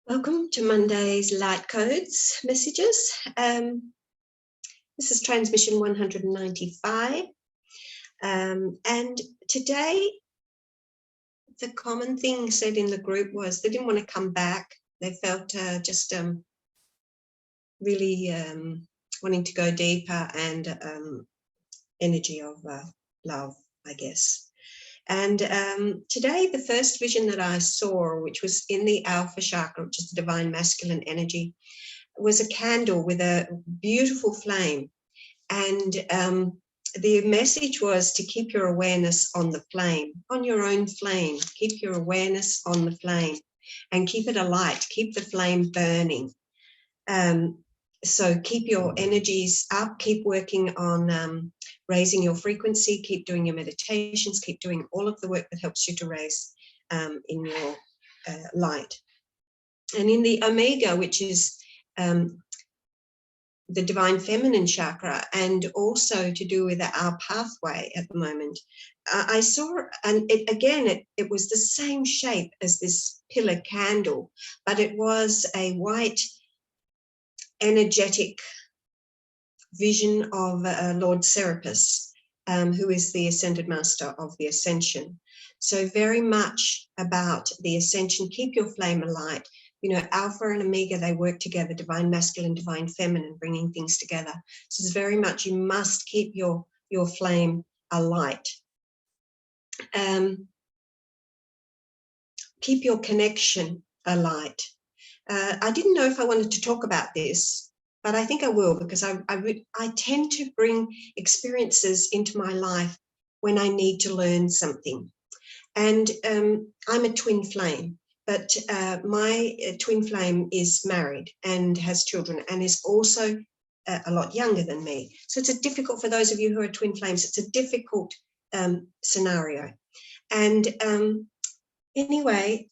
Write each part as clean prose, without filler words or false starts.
Welcome to Monday's Light Codes messages. This is transmission 195. And today, the common thing said in the group was they didn't want to come back. They felt really wanting to go deeper and energy of love, I guess. And today, the first vision that I saw, which was in the Alpha Chakra, which is the divine masculine energy, was a candle with a beautiful flame. And the message was to keep your awareness on the flame, on your own flame. Keep your awareness on the flame and keep it alight. Keep the flame burning. So keep your energies up, keep working on raising your frequency, keep doing your meditations, keep doing all of the work that helps you to raise in your light. And in the Omega, which is the divine feminine chakra, and also to do with our pathway at the moment, I saw, and it was the same shape as this pillar candle, but it was a white energetic vision of Lord Serapis, who is the Ascended Master of the Ascension. So very much about the Ascension. Keep your flame alight. You know, Alpha and Omega, they work together, divine masculine, divine feminine, bringing things together. So it's very much, you must keep your flame alight. Keep your connection alight. I didn't know if I wanted to talk about this, but I think I will, because I tend to bring experiences into my life when I need to learn something. And I'm a twin flame, but my twin flame is married and has children and is also a lot younger than me. So it's difficult for those of you who are twin flames. It's a difficult scenario. And anyway,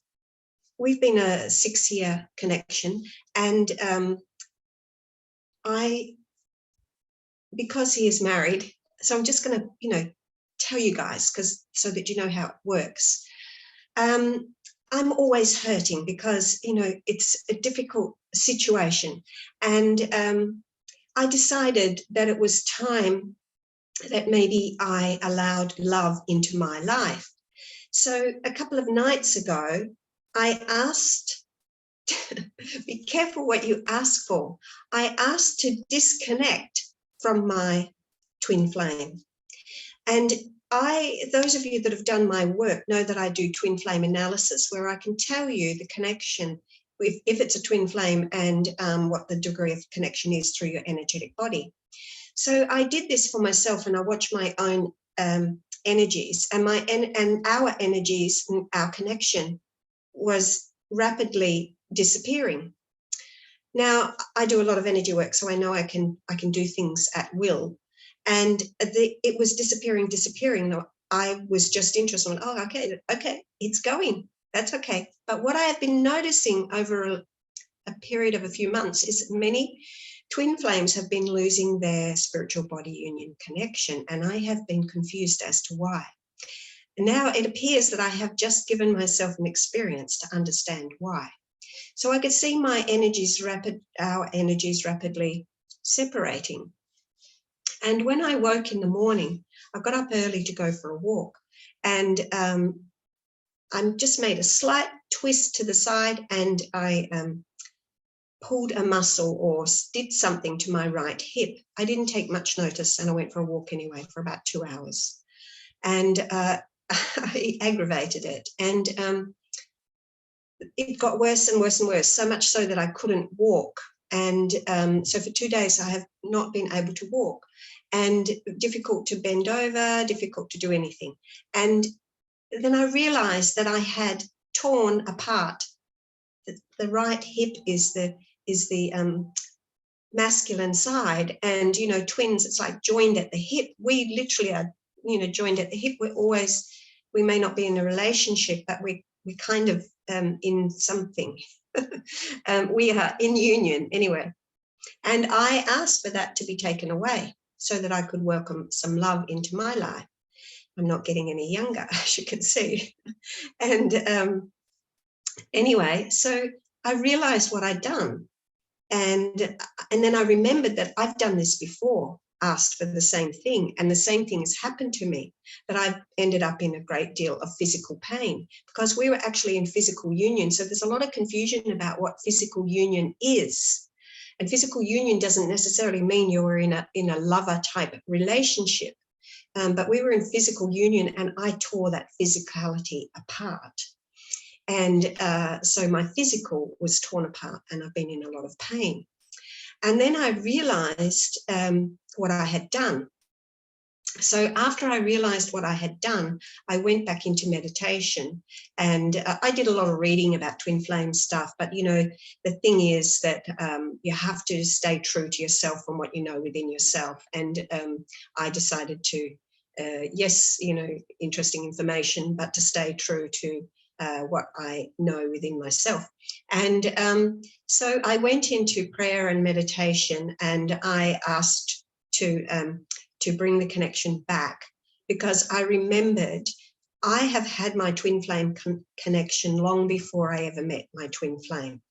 we've been a 6-year connection, and because he is married, so I'm just going to, tell you guys, so that you know how it works. I'm always hurting because, it's a difficult situation. And I decided that it was time that maybe I allowed love into my life. So a couple of nights ago, I asked, be careful what you ask for. I asked to disconnect from my twin flame. And those of you that have done my work know that I do twin flame analysis, where I can tell you the connection, if it's a twin flame, and what the degree of connection is through your energetic body. So I did this for myself, and I watched my own energies, and our energies, and our connection was rapidly disappearing. Now, I do a lot of energy work, so I know I can do things at will. And it was disappearing. I was just interested. Oh, okay, it's going. That's okay. But what I have been noticing over a period of a few months is many twin flames have been losing their spiritual body union connection, and I have been confused as to why. And now it appears that I have just given myself an experience to understand why. So I could see our energies rapidly separating. And when I woke in the morning, I got up early to go for a walk, and I just made a slight twist to the side, and I pulled a muscle or did something to my right hip. I didn't take much notice, and I went for a walk anyway for about 2 hours. And I aggravated it, and it got worse and worse and worse, so much so that I couldn't walk. And so for 2 days, I have not been able to walk, and difficult to bend over, difficult to do anything. And then I realized that I had torn apart. The right hip is the masculine side, and twins, it's like joined at the hip. We literally are joined at the hip. We may not be in a relationship, but we kind of in something. We are in union anyway. And I asked for that to be taken away so that I could welcome some love into my life. I'm not getting any younger, as you can see. And anyway, so I realized what I'd done. And then I remembered that I've done this before, asked for the same thing, and the same thing has happened to me, that I've ended up in a great deal of physical pain, because we were actually in physical union. So there's a lot of confusion about what physical union is. And physical union doesn't necessarily mean you're in a lover type relationship. But we were in physical union, and I tore that physicality apart. And so my physical was torn apart, and I've been in a lot of pain. And then I realized what I had done. So after I realized what I had done, I went back into meditation, and I did a lot of reading about twin flame stuff. But, you know, the thing is that you have to stay true to yourself and what you know within yourself. And I decided to, yes, you know, interesting information, but to stay true to what I know within myself. And so I went into prayer and meditation, and I asked to bring the connection back, because I remembered I have had my twin flame connection long before I ever met my twin flame.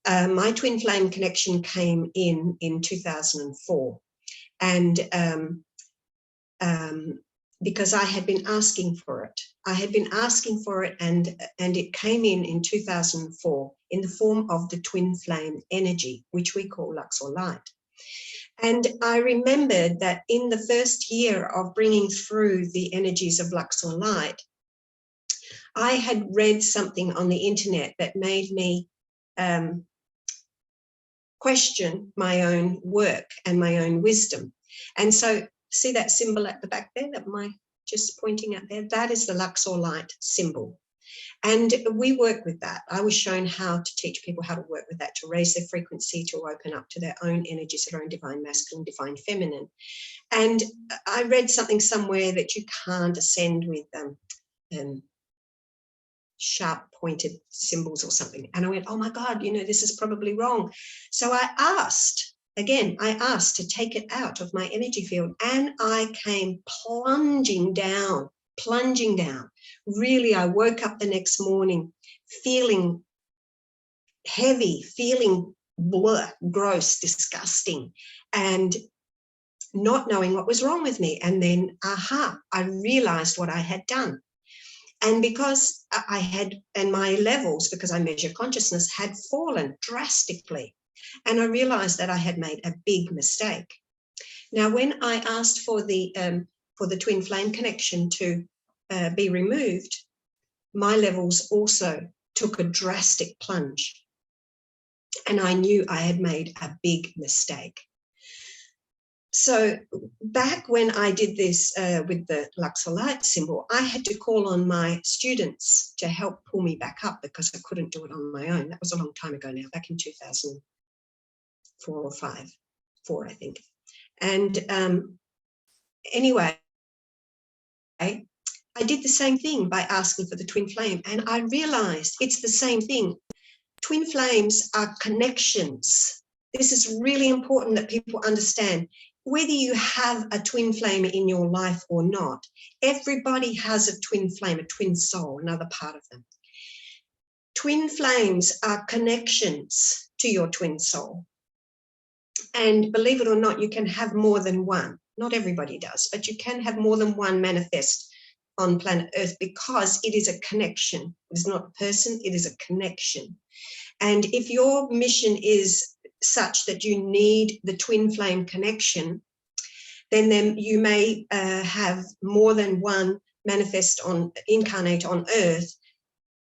My twin flame connection came in 2004, and because I had been asking for it. I had been asking for it, and it came in 2004 in the form of the twin flame energy, which we call Luxor Light. And I remembered that in the first year of bringing through the energies of Luxor Light, I had read something on the internet that made me question my own work and my own wisdom. And so, see that symbol at the back there that am I just pointing at there? That is the Luxor Light symbol. And we work with that. I was shown how to teach people how to work with that, to raise their frequency, to open up to their own energies, their own divine masculine, divine feminine. And I read something somewhere that you can't ascend with sharp pointed symbols or something. And I went, oh my God, you know, this is probably wrong. So I asked to take it out of my energy field, and I came plunging down. Really, I woke up the next morning feeling heavy, feeling gross, disgusting, and not knowing what was wrong with me. And then, I realized what I had done. And because I had, and my levels, because I measure consciousness, had fallen drastically. And I realized that I had made a big mistake. Now, when I asked for the twin flame connection to be removed, my levels also took a drastic plunge. And I knew I had made a big mistake. So back when I did this with the Luxor Light symbol, I had to call on my students to help pull me back up, because I couldn't do it on my own. That was a long time ago now, back in 2004 or 4, I think. And anyway, I did the same thing by asking for the twin flame, and I realized it's the same thing. Twin flames are connections. This is really important that people understand. Whether you have a twin flame in your life or not, everybody has a twin flame, a twin soul, another part of them. Twin flames are connections to your twin soul. And believe it or not, you can have more than one. Not everybody does, but you can have more than one manifest on planet Earth, because it is a connection. It is not a person, it is a connection. And if your mission is such that you need the twin flame connection, then you may have more than one incarnate on Earth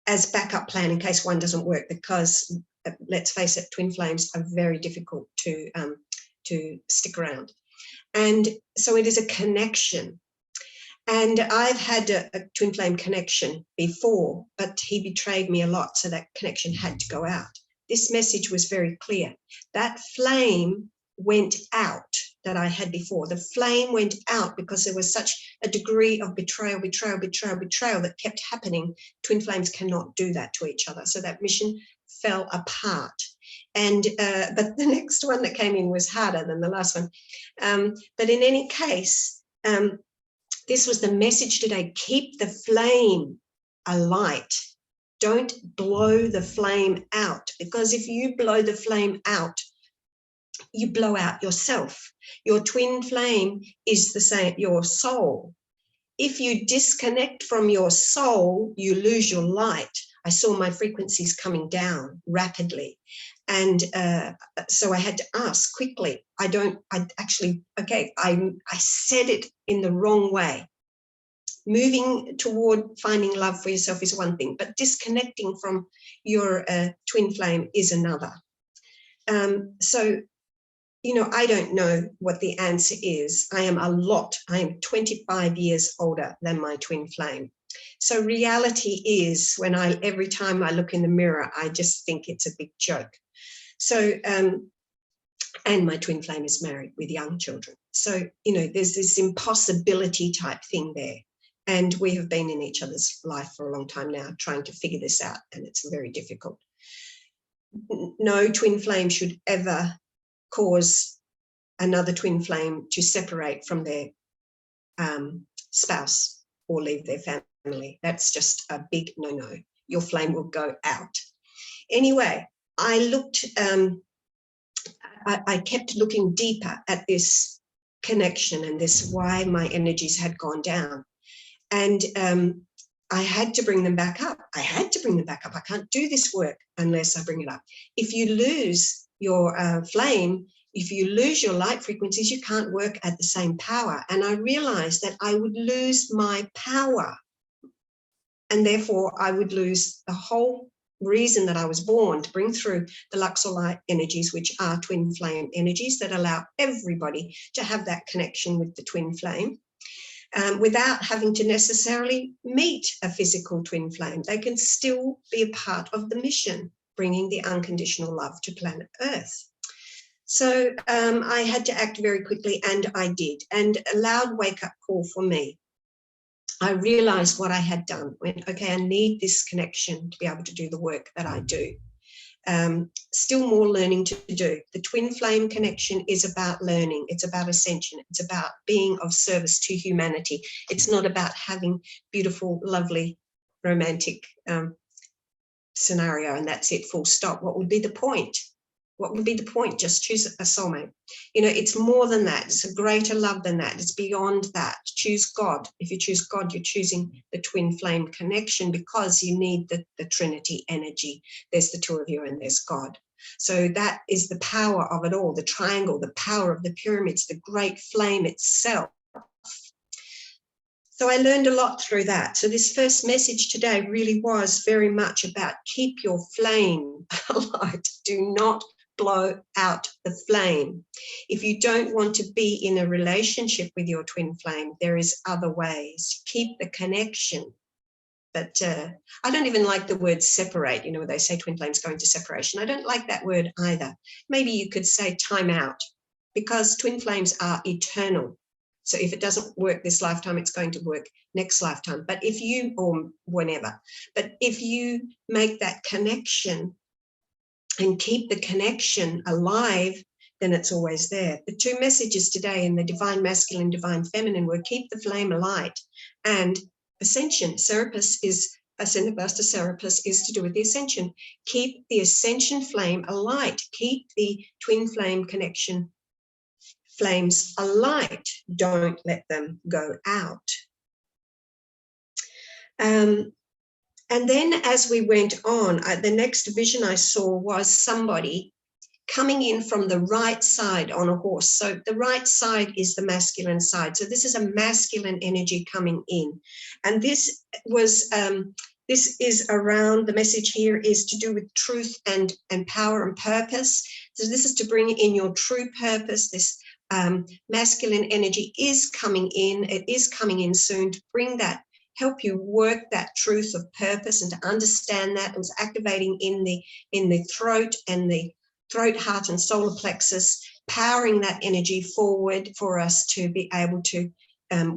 as backup plan in case one doesn't work, because let's face it, twin flames are very difficult to stick around. And so it is a connection. And I've had a twin flame connection before, but he betrayed me a lot, so that connection had to go out. This message was very clear. That flame went out that I had before. The flame went out because there was such a degree of betrayal that kept happening. Twin flames cannot do that to each other. So that mission fell apart. And but the next one that came in was harder than the last one. But in any case, this was the message today: keep the flame alight. Don't blow the flame out, because if you blow the flame out, you blow out yourself. Your twin flame is the same, your soul. If you disconnect from your soul, you lose your light. I saw my frequencies coming down rapidly. And so I had to ask quickly. I said it in the wrong way. Moving toward finding love for yourself is one thing, but disconnecting from your twin flame is another. So, you know, I don't know what the answer is. I am 25 years older than my twin flame. So reality is, every time I look in the mirror, I just think it's a big joke. So, and my twin flame is married with young children. So, you know, there's this impossibility type thing there. And we have been in each other's life for a long time now, trying to figure this out, and it's very difficult. No twin flame should ever cause another twin flame to separate from their spouse or leave their family. That's just a big no-no. Your flame will go out. Anyway, I kept looking deeper at this connection and this, why my energies had gone down. And I had to bring them back up. I can't do this work unless I bring it up. If you lose your flame, if you lose your light frequencies, you can't work at the same power. And I realized that I would lose my power. And therefore, I would lose the whole reason that I was born, to bring through the Luxor light energies, which are twin flame energies that allow everybody to have that connection with the twin flame. Without having to necessarily meet a physical twin flame. They can still be a part of the mission, bringing the unconditional love to planet Earth. So I had to act very quickly, and I did. And a loud wake-up call for me. I realized what I had done. Went, okay, I need this connection to be able to do the work that I do. Still more learning to do. The twin flame connection is about learning. It's about ascension. It's about being of service to humanity. It's not about having beautiful, lovely, romantic scenario and that's it, full stop. What would be the point? What would be the point? Just choose a soulmate. You know, it's more than that. It's a greater love than that. It's beyond that. Choose God. If you choose God, you're choosing the twin flame connection, because you need the Trinity energy. There's the two of you and there's God. So that is the power of it all, the triangle, the power of the pyramids, the great flame itself. So I learned a lot through that. So this first message today really was very much about keep your flame alight. Do not blow out the flame. If you don't want to be in a relationship with your twin flame, there is other ways. Keep the connection. But I don't even like the word separate. You know, they say twin flames go into separation. I don't like that word either. Maybe you could say time out, because twin flames are eternal. So if it doesn't work this lifetime, it's going to work next lifetime. But if you, or whenever, but if you make that connection and keep the connection alive, then it's always there. The two messages today in the divine masculine, divine feminine were keep the flame alight and ascension. Serapis is, Ascended Master Serapis is to do with the ascension. Keep the ascension flame alight. Keep the twin flame connection flames alight. Don't let them go out. And then as we went on, the next vision I saw was somebody coming in from the right side on a horse. So the right side is the masculine side. So this is a masculine energy coming in. And this was, this is around, the message here is to do with truth and power and purpose. So this is to bring in your true purpose. This masculine energy is coming in. It is coming in soon to bring that, help you work that truth of purpose and to understand that. It was activating in the throat and the throat, heart and solar plexus, powering that energy forward for us to be able to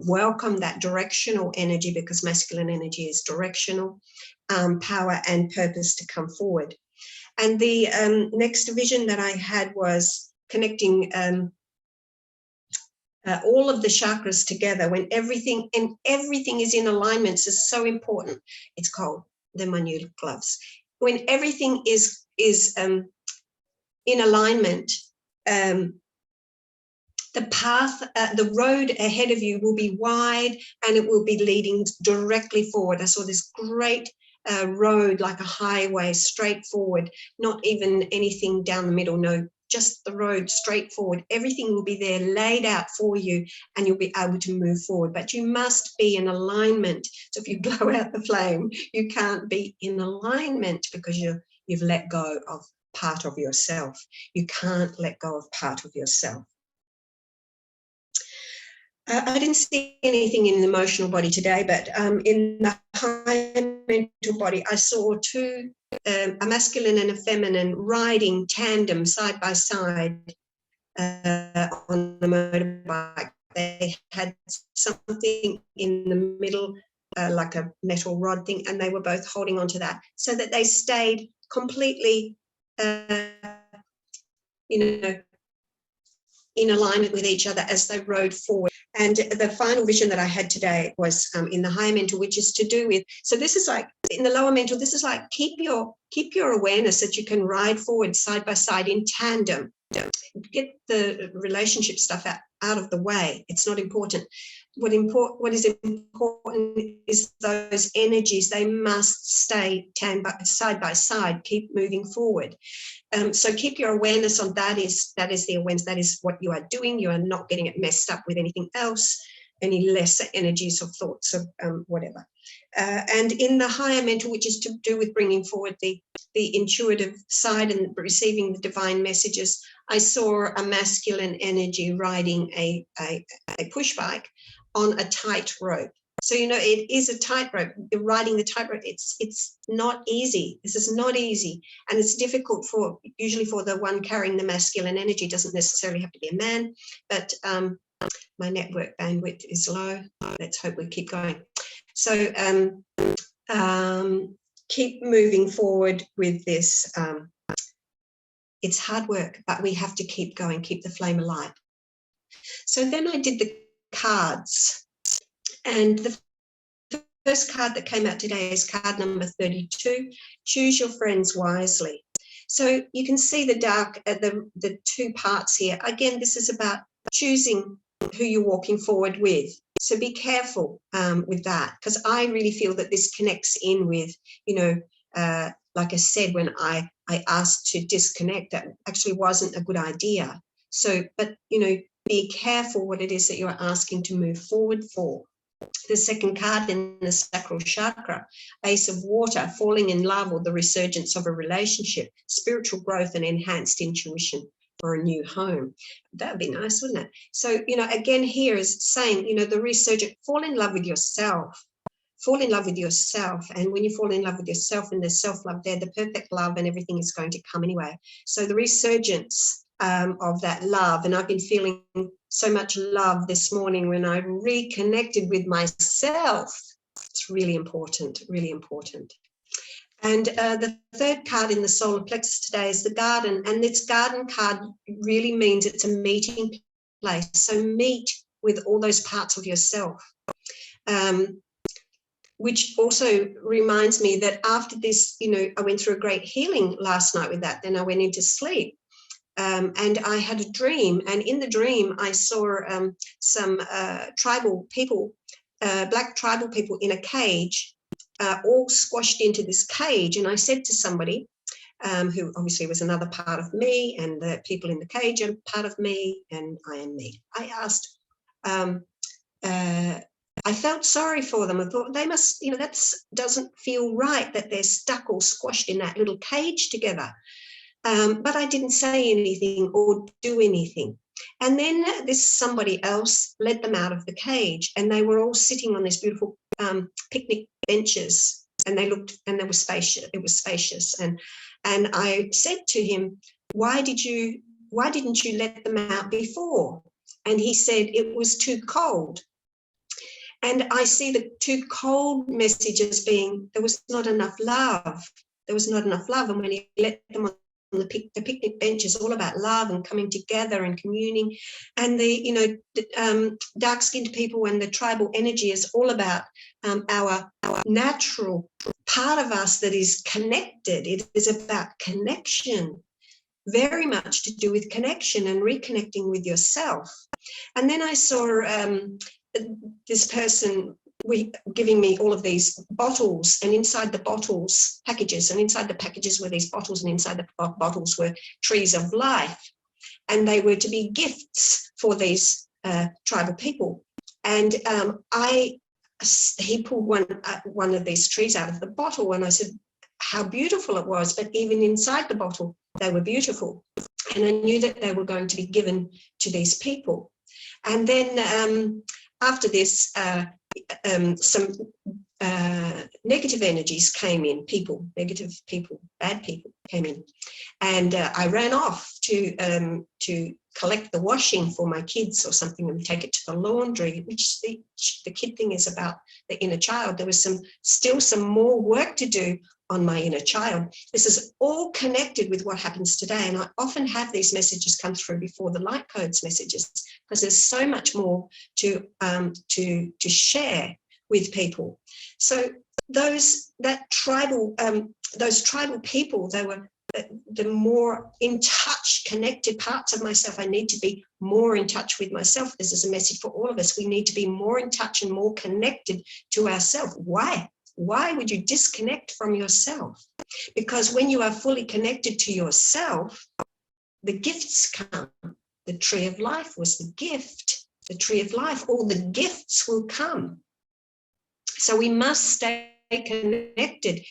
welcome that directional energy, because masculine energy is directional, power and purpose to come forward. And the next vision that I had was connecting all of the chakras together when everything is in alignment. This is so important. It's called they're my new gloves. When everything is in alignment, the path, the road ahead of you will be wide and it will be leading directly forward. I saw this great road, like a highway, straight forward, not even anything down the middle, no, just the road straight forward. Everything will be there laid out for you and you'll be able to move forward. But you must be in alignment. So if you blow out the flame, you can't be in alignment because you've let go of part of yourself. You can't let go of part of yourself. I didn't see anything in the emotional body today, but in the high mental body, I saw two, a masculine and a feminine, riding tandem side by side on the motorbike. They had something in the middle, like a metal rod thing, and they were both holding onto that so that they stayed completely, in alignment with each other as they rode forward. And the final vision that I had today was in the higher mental, which is to do with, so this is like in the lower mental, this is like keep your awareness that you can ride forward side by side in tandem. Get the relationship stuff out of the way. It's not important. What is important is those energies. They must stay side by side, keep moving forward. So keep your awareness on that is the awareness, that is what you are doing. You are not getting it messed up with anything else, any lesser energies or thoughts of whatever. And in the higher mental, which is to do with bringing forward the intuitive side and receiving the divine messages, I saw a masculine energy riding a push bike on a tight rope. So, it is a tightrope. You're riding the tightrope. It's not easy. This is not easy. And it's difficult usually for the one carrying the masculine energy. It doesn't necessarily have to be a man, but my network bandwidth is low. Let's hope we keep going. So keep moving forward with this. It's hard work, but we have to keep going, keep the flame alive. So then I did the cards. And the first card that came out today is card number 32, choose your friends wisely. So you can see the dark, the two parts here. Again, this is about choosing who you're walking forward with. So be careful with that, because I really feel that this connects in with, like I said, when I asked to disconnect, that actually wasn't a good idea. So, but, be careful what it is that you're asking to move forward for. The second card in the sacral chakra, Ace of Water, falling in love or the resurgence of a relationship, spiritual growth and enhanced intuition for a new home. That would be nice, wouldn't it? So, again, here is saying, the resurgence, fall in love with yourself. Fall in love with yourself. And when you fall in love with yourself and there's self-love there, the perfect love and everything is going to come anyway. So the resurgence of that love, and I've been feeling so much love this morning when I reconnected with myself. It's really important, really important. And the third card in the solar plexus today is the garden, and this garden card really means it's a meeting place. So meet with all those parts of yourself, which also reminds me that after this, I went through a great healing last night with that. Then I went into sleep. And I had a dream, and in the dream I saw some tribal people, black tribal people in a cage, all squashed into this cage. And I said to somebody who obviously was another part of me, and the people in the cage are part of me, and I am me. I asked, I felt sorry for them. I thought they must, that doesn't feel right that they're stuck or squashed in that little cage together. But I didn't say anything or do anything. And then this somebody else led them out of the cage, and they were all sitting on these beautiful picnic benches, and they were spacious. It was spacious. And I said to him, why didn't you let them out before? And he said it was too cold. And I see the two cold messages being there was not enough love. There was not enough love. And when he let them on the picnic bench is all about love and coming together and communing, and the dark-skinned people and the tribal energy is all about our natural part of us that is connected. It is about connection, very much to do with connection and reconnecting with yourself. And then I saw this person giving me all of these bottles, and inside the bottles, packages, and inside the packages were these bottles, and inside the bottles were trees of life. And they were to be gifts for these tribal people. And he pulled one of these trees out of the bottle, and I said how beautiful it was, but even inside the bottle, they were beautiful. And I knew that they were going to be given to these people. And then after this, some negative energies came in, negative people, bad people came in. And I ran off to collect the washing for my kids or something and take it to the laundry, which the kid thing is about the inner child. There was still some more work to do on my inner child. This is all connected with what happens today. And I often have these messages come through before the light codes messages, because there's so much more to share with people. So those tribal people, they were the more in touch, connected parts of myself. I need to be more in touch with myself. This is a message for all of us. We need to be more in touch and more connected to ourselves. Why? Why would you disconnect from yourself? Because when you are fully connected to yourself, the gifts come. The tree of life was the gift. The tree of life, all the gifts will come. So we must stay connected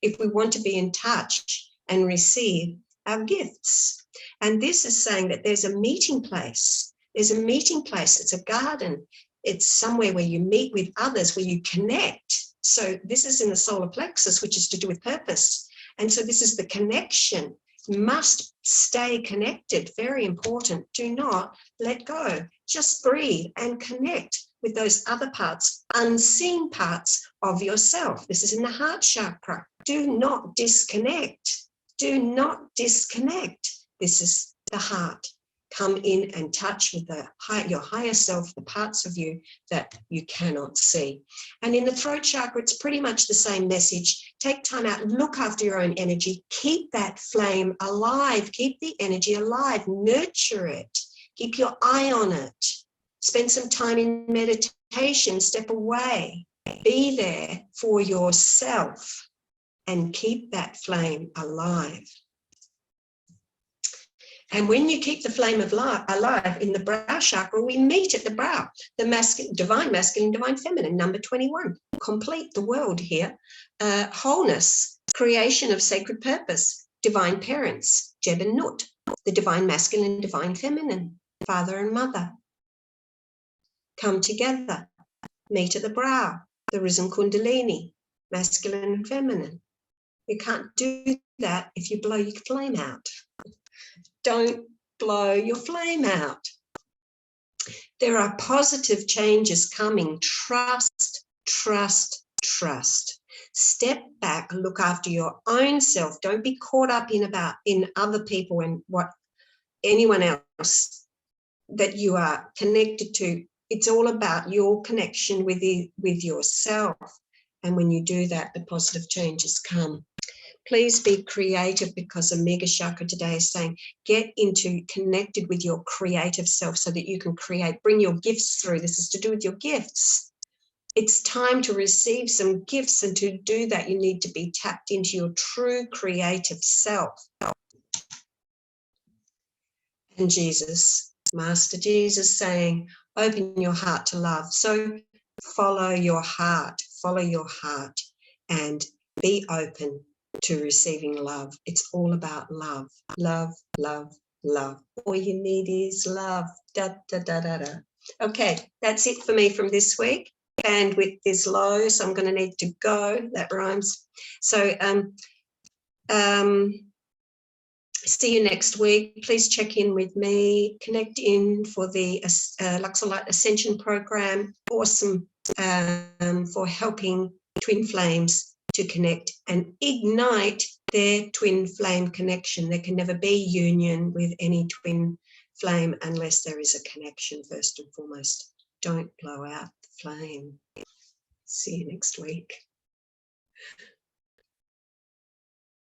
if we want to be in touch and receive our gifts. And this is saying that there's a meeting place. There's a meeting place. It's a garden. It's somewhere where you meet with others, where you connect. So this is in the solar plexus, which is to do with purpose. And so this is the connection. You must stay connected. Very important. Do not let go. Just breathe and connect with those other parts, unseen parts of yourself. This is in the heart chakra. Do not disconnect. Do not disconnect. This is the heart. Come in and touch with your higher self, the parts of you that you cannot see. And in the throat chakra, it's pretty much the same message. Take time out, look after your own energy, keep that flame alive, keep the energy alive, nurture it, keep your eye on it. Spend some time in meditation, step away, be there for yourself and keep that flame alive. And when you keep the flame of life alive in the brow chakra, we meet at the brow, the divine masculine, divine feminine, number 21. Complete the world here. Wholeness, creation of sacred purpose, divine parents, Jeb and Nut, the divine masculine, divine feminine, father and mother. Come together, meet at the brow, the risen kundalini, masculine and feminine. You can't do that if you blow your flame out. Don't blow your flame out. There are positive changes coming. Trust, trust, trust. Step back, look after your own self. Don't be caught up in other people and what anyone else that you are connected to. It's all about your connection with yourself. And when you do that, the positive changes come. Please be creative, because Omega Chakra today is saying get connected with your creative self so that you can create, bring your gifts through. This is to do with your gifts. It's time to receive some gifts, and to do that, you need to be tapped into your true creative self. And Jesus, Master Jesus saying, open your heart to love. So follow your heart, and be open to receiving love. It's all about love, love, love, love. All you need is love. Da, da, da, da, da. Okay, that's it for me from this week. Bandwidth is low, so I'm going to need to go. That rhymes. So see you next week. Please check in with me. Connect in for the Luxor Light Ascension program. Awesome for helping twin flames to connect and ignite their twin flame connection. There can never be union with any twin flame unless there is a connection first and foremost. Don't blow out the flame. See you next week.